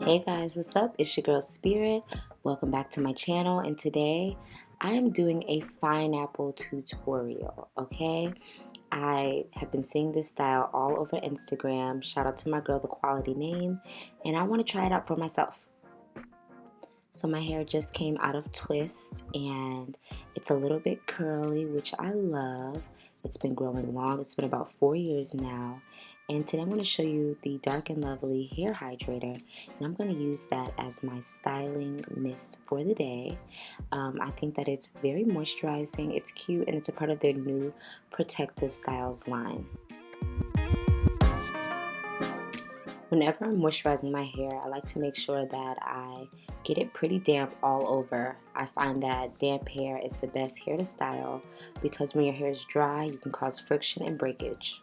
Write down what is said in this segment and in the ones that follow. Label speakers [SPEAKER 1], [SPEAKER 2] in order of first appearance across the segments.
[SPEAKER 1] Hey guys, what's up? It's your girl Spirit. Welcome back to my channel, and today I am doing a pineapple tutorial, okay? I have been seeing this style all over Instagram. Shout out to my girl, The Quality Name, and I want to try it out for myself. So my hair just came out of twist and it's a little bit curly, which I love. It's been growing long. It's been about 4 years now. And today I'm going to show you the Dark and Lovely hair hydrator, and I'm going to use that as my styling mist for the day. I think that it's very moisturizing, it's cute, and it's a part of their new Protective Styles line. Whenever I'm moisturizing my hair, I like to make sure that I get it pretty damp all over. I find that damp hair is the best hair to style because when your hair is dry, you can cause friction and breakage.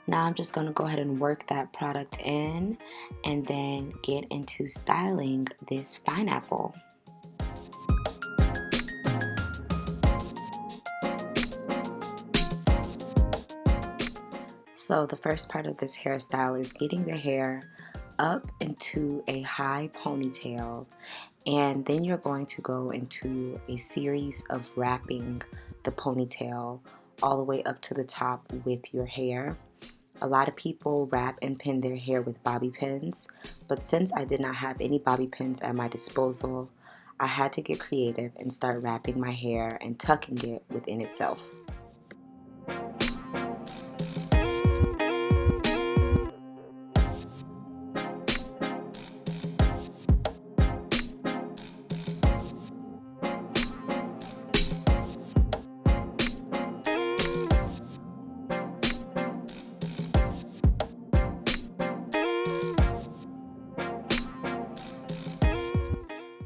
[SPEAKER 1] Now I'm just going to go ahead and work that product in and then get into styling this pineapple. So the first part of this hairstyle is getting the hair up into a high ponytail, and then you're going to go into a series of wrapping the ponytail all the way up to the top with your hair. A lot of people wrap and pin their hair with bobby pins, but since I did not have any bobby pins at my disposal, I had to get creative and start wrapping my hair and tucking it within itself.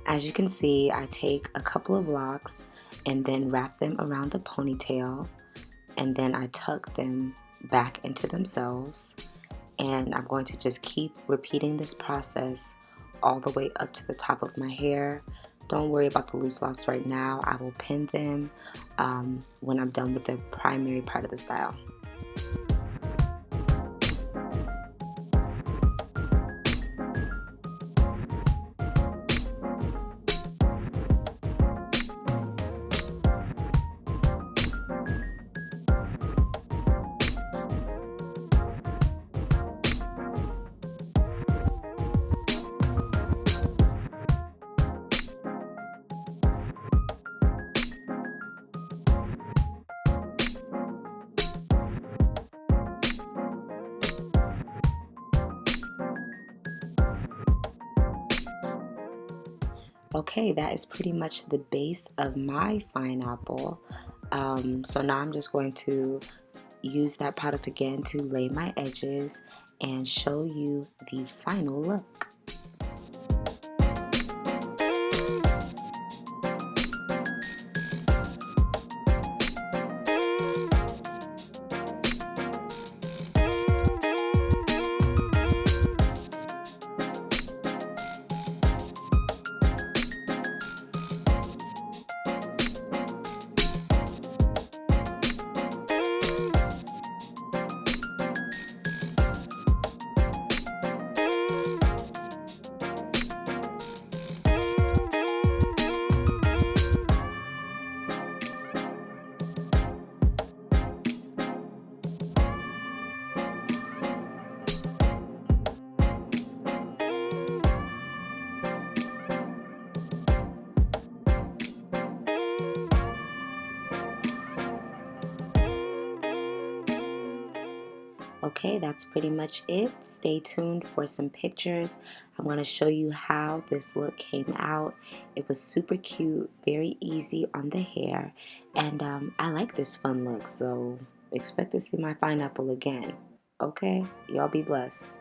[SPEAKER 1] As you can see, I take a couple of locks and then wrap them around the ponytail, and then I tuck them back into themselves, and I'm going to just keep repeating this process all the way up to the top of my hair. Don't worry about the loose locks right now. I will pin them when I'm done with the primary part of the style. Okay, that is pretty much the base of my pineapple. So now I'm just going to use that product again to lay my edges and show you the final look. Okay, that's pretty much it. Stay tuned for some pictures. I'm going to show you how this look came out. It was super cute, very easy on the hair, and I like this fun look, so expect to see my pineapple again. Okay, y'all be blessed.